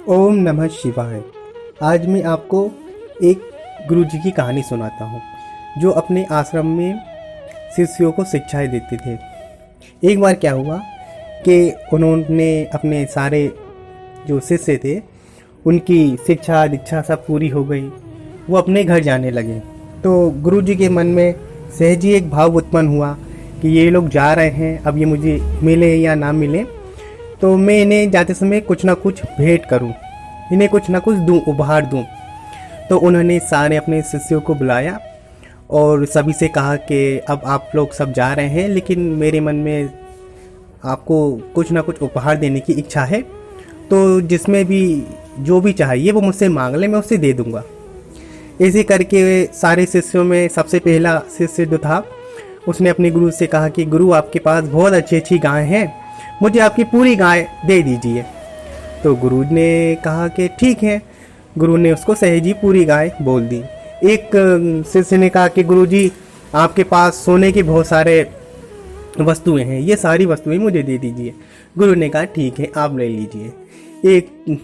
ओम नमः शिवाय। आज मैं आपको एक गुरुजी की कहानी सुनाता हूँ जो अपने आश्रम में शिष्यों को शिक्षाएं देते थे। एक बार क्या हुआ कि उन्होंने अपने सारे जो शिष्य थे उनकी शिक्षा दीक्षा सब पूरी हो गई, वो अपने घर जाने लगे। तो गुरुजी के मन में सहज ही एक भाव उत्पन्न हुआ कि ये लोग जा रहे हैं, अब ये मुझे मिले या ना मिले तो मैं इन्हें जाते समय कुछ ना कुछ भेंट करूं, इन्हें कुछ ना कुछ दूं, उपहार दूं। तो उन्होंने सारे अपने शिष्यों को बुलाया और सभी से कहा कि अब आप लोग सब जा रहे हैं, लेकिन मेरे मन में आपको कुछ ना कुछ उपहार देने की इच्छा है, तो जिसमें भी जो भी चाहिए वो मुझसे मांग ले, मैं उससे दे दूंगा। ऐसे करके सारे शिष्यों में सबसे पहला शिष्य जो था उसने अपने गुरु से कहा कि गुरु, आपके पास बहुत अच्छी अच्छी गाय हैं, मुझे आपकी पूरी गाय दे दीजिए। तो गुरु ने कहा कि ठीक है। गुरु ने उसको सहजी पूरी गाय बोल दी। एक शिष्य ने कहा कि गुरुजी, आपके पास सोने के बहुत सारे वस्तुएं हैं, ये सारी वस्तुएं मुझे दे दीजिए। गुरु ने कहा ठीक है, आप ले लीजिए।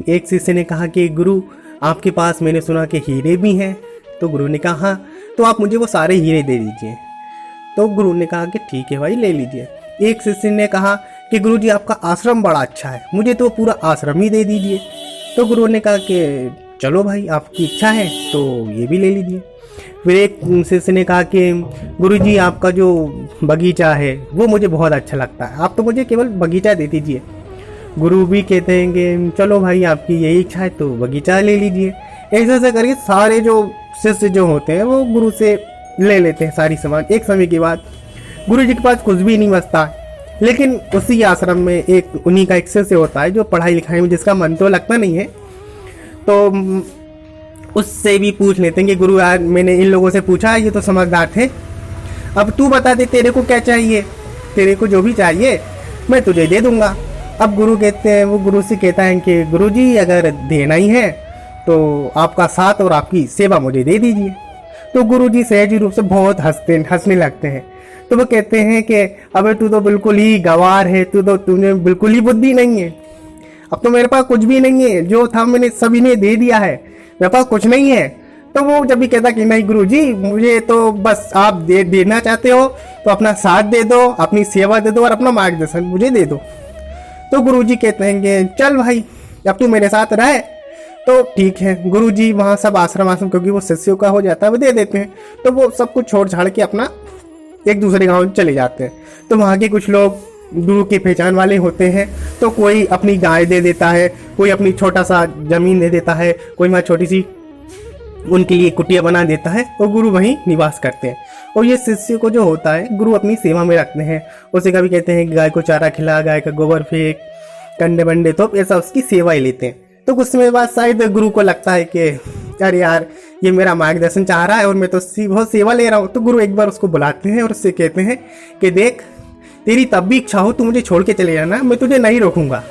एक शिष्य ने कहा कि गुरु, आपके पास मैंने सुना कि हीरे भी हैं। तो गुरु ने कहा हाँ, तो आप मुझे वो सारे हीरे दे दीजिए। तो गुरु ने कहा कि ठीक है भाई, ले लीजिए। एक शिष्य ने कहा कि गुरुजी, आपका आश्रम बड़ा अच्छा है, मुझे तो पूरा आश्रम ही दे दीजिए। तो गुरु ने कहा कि चलो भाई, आपकी इच्छा है तो ये भी ले लीजिए। फिर एक शिष्य ने कहा कि गुरुजी, आपका जो बगीचा है वो मुझे बहुत अच्छा लगता है, आप तो मुझे केवल बगीचा दे दीजिए। गुरु भी कहते हैं कि चलो भाई, आपकी यही इच्छा है तो बगीचा ले लीजिए। ऐसे ऐसे करके सारे जो शिष्य जो होते हैं वो गुरु से ले लेते हैं सारी सामान। एक समय के बाद गुरु जी के पास कुछ भी नहीं बचता, लेकिन उसी आश्रम में एक उन्हीं का एक शिष्य होता है जो पढ़ाई लिखाई में जिसका मन तो लगता नहीं है। तो उससे भी पूछ लेते हैं कि गुरु यार, मैंने इन लोगों से पूछा, ये तो समझदार थे, अब तू बता दे तेरे को क्या चाहिए, तेरे को जो भी चाहिए मैं तुझे दे दूंगा। अब गुरु कहते हैं, वो गुरु से कहता है कि गुरु जी, अगर देना ही है तो आपका साथ और आपकी सेवा मुझे दे दीजिए। तो गुरु जी सहजी रूप से बहुत हंसने लगते हैं। तो वो कहते हैं कि अबे तू तो बिल्कुल ही गंवार है, तुझे बिल्कुल ही बुद्धि नहीं है, अब तो मेरे पास कुछ भी नहीं है, जो था मैंने सभी ने दे दिया है, मेरे पास कुछ नहीं है। तो वो जब भी कहता कि नहीं गुरुजी, मुझे तो बस आप देना चाहते हो तो अपना साथ दे दो, अपनी सेवा दे दो और अपना मार्गदर्शन मुझे दे दो। तो गुरुजी कहते हैं कि चल भाई, अब तू मेरे साथ रहे तो ठीक है। गुरुजी वहाँ सब आश्रम क्योंकि वो शिष्यों का हो जाता है, वो दे देते हैं। तो वो सब कुछ छोड़ छाड़ के अपना एक दूसरे गांव चले जाते हैं। तो वहाँ के कुछ लोग गुरु की पहचान वाले होते हैं, तो कोई अपनी गाय दे देता है, कोई अपनी छोटा सा जमीन दे देता है, कोई वहाँ छोटी सी उनके लिए कुटिया बना देता है और गुरु वहीं निवास करते हैं। और ये शिष्य को जो होता है गुरु अपनी सेवा में रखते हैं। उसे कभी कहते हैं गाय को चारा खिला, गाय का गोबर फेंक, कंडे बंडे, तो ऐसा उसकी सेवा ही लेते हैं। तो कुछ समय बाद शायद गुरु को लगता है कि अरे यार, ये मेरा मार्गदर्शन चाह रहा है और मैं तो बहुत सेवा ले रहा हूँ। तो गुरु एक बार उसको बुलाते हैं और उससे कहते हैं कि देख, तेरी तब भी इच्छा हो तू मुझे छोड़ के चले जाना, मैं तुझे नहीं रोकूंगा।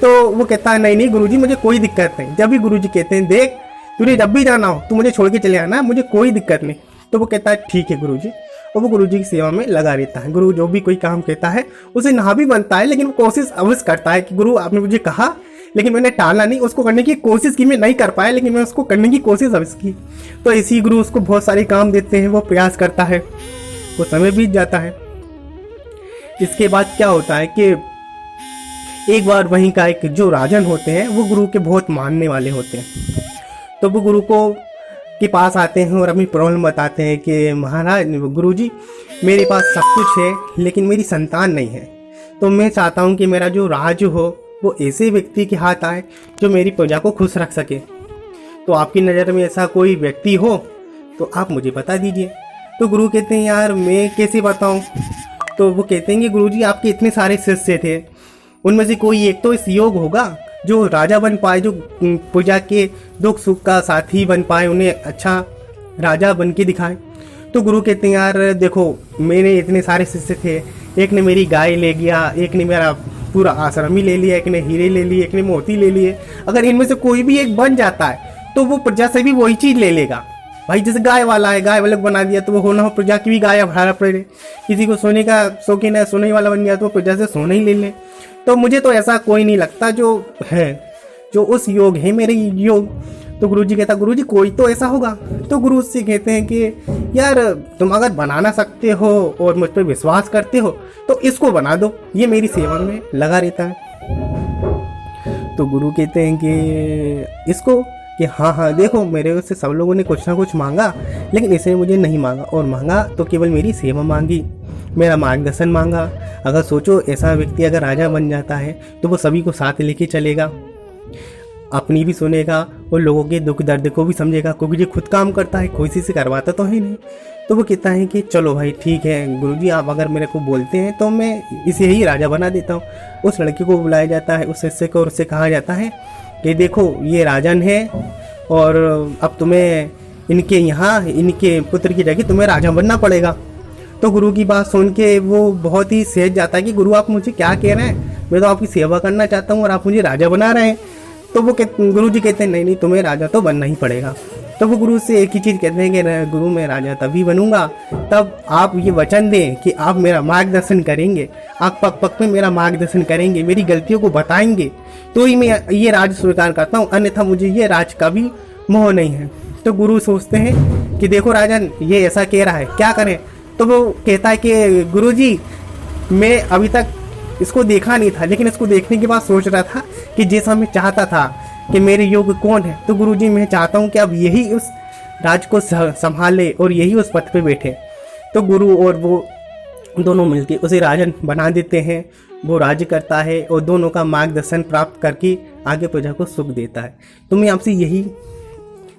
तो वो कहता है नहीं नहीं गुरुजी, मुझे कोई दिक्कत नहीं। जब भी गुरुजी कहते हैं देख, तुझे जब भी जाना हो तू मुझे छोड़ के चले आना, मुझे कोई दिक्कत नहीं। तो वो कहता है ठीक है गुरुजी, और वो गुरुजी की सेवा में लगा रहता है। गुरु जो भी कोई काम कहता है उसे ना भी बनता है, लेकिन वो कोशिश अवश्य करता है कि गुरु आपने मुझे कहा, लेकिन मैंने टाला नहीं, उसको करने की कोशिश की। मैं नहीं कर पाया, लेकिन मैं उसको करने की कोशिश अवश्य की। तो इसी गुरु उसको बहुत सारे काम देते हैं, वो प्रयास करता है, वो समय बीत जाता है। इसके बाद क्या होता है कि एक बार वहीं का एक जो राजन होते हैं वो गुरु के बहुत मानने वाले होते हैं। तो वो गुरु को के पास आते हैं और अपनी प्रॉब्लम बताते हैं कि महाराज, गुरुजी, मेरे पास सब कुछ है लेकिन मेरी संतान नहीं है, तो मैं चाहता हूँ कि मेरा जो राज हो वो ऐसे व्यक्ति के हाथ आए जो मेरी प्रजा को खुश रख सके। तो आपकी नज़र में ऐसा कोई व्यक्ति हो तो आप मुझे बता दीजिए। तो गुरु कहते हैं यार, मैं कैसे बताऊँ। तो वो कहते हैं कि गुरुजी, आपके इतने सारे शिष्य थे, उनमें से कोई एक तो इस योग होगा जो राजा बन पाए, जो प्रजा के दुख सुख का साथी बन पाए, उन्हें अच्छा राजा बन के दिखाए। तो गुरु कहते हैं यार देखो, मेरे इतने सारे शिष्य थे, एक ने मेरी गाय ले गया, एक ने मेरा पूरा आश्रम ही ले लिया, एक ने हीरे ले लिए, एक ने मोती ले लिए। अगर इनमें से कोई भी एक बन जाता है तो वो प्रजा से भी वही चीज़ ले लेगा। भाई जैसे गाय वाला है, गाय वाले को बना दिया तो वो होना हो प्रजा की भी गाय भाड़ा पड़े। किसी को सोने का शौकीन है, सोने वाला बन गया तो वो प्रजा से सोना ही ले ले। तो मुझे तो ऐसा कोई नहीं लगता जो है, जो उस योग है मेरे योग। तो गुरुजी कहता गुरुजी कोई तो ऐसा होगा। तो गुरु उससे कहते हैं कि यार तुम अगर बनाना सकते हो और मुझ पर विश्वास करते हो तो इसको बना दो, ये मेरी सेवा में लगा रहता है। तो गुरु कहते हैं कि इसको कि हाँ देखो मेरे से सब लोगों ने कुछ ना कुछ मांगा, लेकिन इसने मुझे नहीं मांगा, और मांगा तो केवल मेरी सेवा मांगी, मेरा मार्गदर्शन मांगा। अगर सोचो ऐसा व्यक्ति अगर राजा बन जाता है तो वो सभी को साथ लेके चलेगा, अपनी भी सुनेगा और लोगों के दुख दर्द को भी समझेगा, क्योंकि ये खुद काम करता है, कोई से करवाता तो है नहीं। तो वो कहता है कि चलो भाई ठीक है गुरुजी, आप अगर मेरे को बोलते हैं तो मैं इसे ही राजा बना देता हूँ। उस लड़के को बुलाया जाता है, उस शिष्य को, और उससे कहा जाता है कि देखो ये राजन है और अब तुम्हें इनके यहाँ इनके पुत्र की जगह तुम्हें राजा बनना पड़ेगा। तो गुरु की बात सुन के वो बहुत ही सहज जाता है कि गुरु आप मुझे क्या कह रहे हैं, मैं तो आपकी सेवा करना चाहता हूँ और आप मुझे राजा बना रहे हैं। तो वो गुरु जी कहते हैं नहीं तुम्हें राजा तो बनना ही पड़ेगा। तो वो गुरु से एक ही चीज़ कहते हैं कि गुरु मैं राजा तभी बनूंगा तब आप ये वचन दें कि आप मेरा मार्गदर्शन करेंगे, आप पग पग में मेरा मार्गदर्शन करेंगे, मेरी गलतियों को बताएंगे, तो ही मैं ये राज स्वीकार करता हूँ, अन्यथा मुझे ये राज का भी मोह नहीं है। तो गुरु सोचते हैं कि देखो राजन ये ऐसा कह रहा है, क्या करें। तो वो कहता है कि गुरुजी मैं अभी तक इसको देखा नहीं था, लेकिन इसको देखने के बाद सोच रहा था कि जैसा मैं चाहता था कि मेरे योग्य कौन है, तो गुरुजी मैं चाहता हूँ कि अब यही उस राज को संभाले और यही उस पद पे बैठे। तो गुरु और वो दोनों मिलके उसे राजन बना देते हैं, वो राज्य करता है और दोनों का मार्गदर्शन प्राप्त करके आगे प्रजा को सुख देता है। तो मैं आपसे यही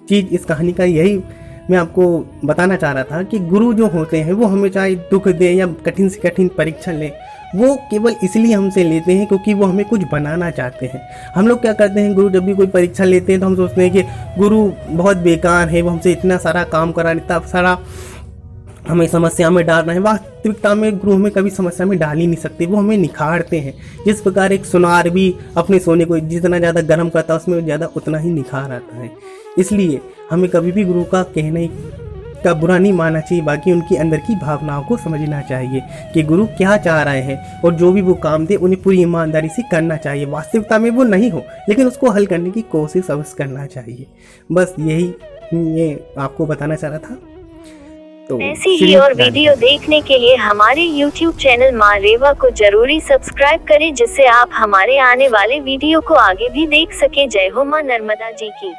चीज़ इस कहानी का यही मैं आपको बताना चाह रहा था कि गुरु जो होते हैं वो हमें चाहे दुख दें या कठिन से कठिन परीक्षा लें, वो केवल इसलिए हमसे लेते हैं क्योंकि वो हमें कुछ बनाना चाहते हैं। हम लोग क्या करते हैं, गुरु जब भी कोई परीक्षा लेते हैं तो हम सोचते हैं कि गुरु बहुत बेकार है, वो हमसे इतना सारा काम करा, इतना सारा हमें समस्या में डाल रहे हैं। वास्तविकता में गुरु हमें कभी समस्या में डाल ही नहीं सकते, वो हमें निखारते हैं। जिस प्रकार एक सुनार भी अपने सोने को जितना ज़्यादा गर्म करता है उसमें ज़्यादा उतना ही निखार आता है। इसलिए हमें कभी भी गुरु का कहने का बुरा नहीं मानना चाहिए, बाकी उनकी अंदर की भावनाओं को समझना चाहिए कि गुरु क्या चाह रहे हैं, और जो भी वो काम दे उन्हें पूरी ईमानदारी से करना चाहिए। वास्तविकता में वो नहीं हो लेकिन उसको हल करने की कोशिश अवश्य करना चाहिए। बस यही ये आपको बताना चाह रहा था। तो ऐसी ही और वीडियो देखने के लिए हमारे YouTube चैनल माँ रेवा को जरूरी सब्सक्राइब करें, जिससे आप हमारे आने वाले वीडियो को आगे भी देख सके। जय हो माँ नर्मदा जी की।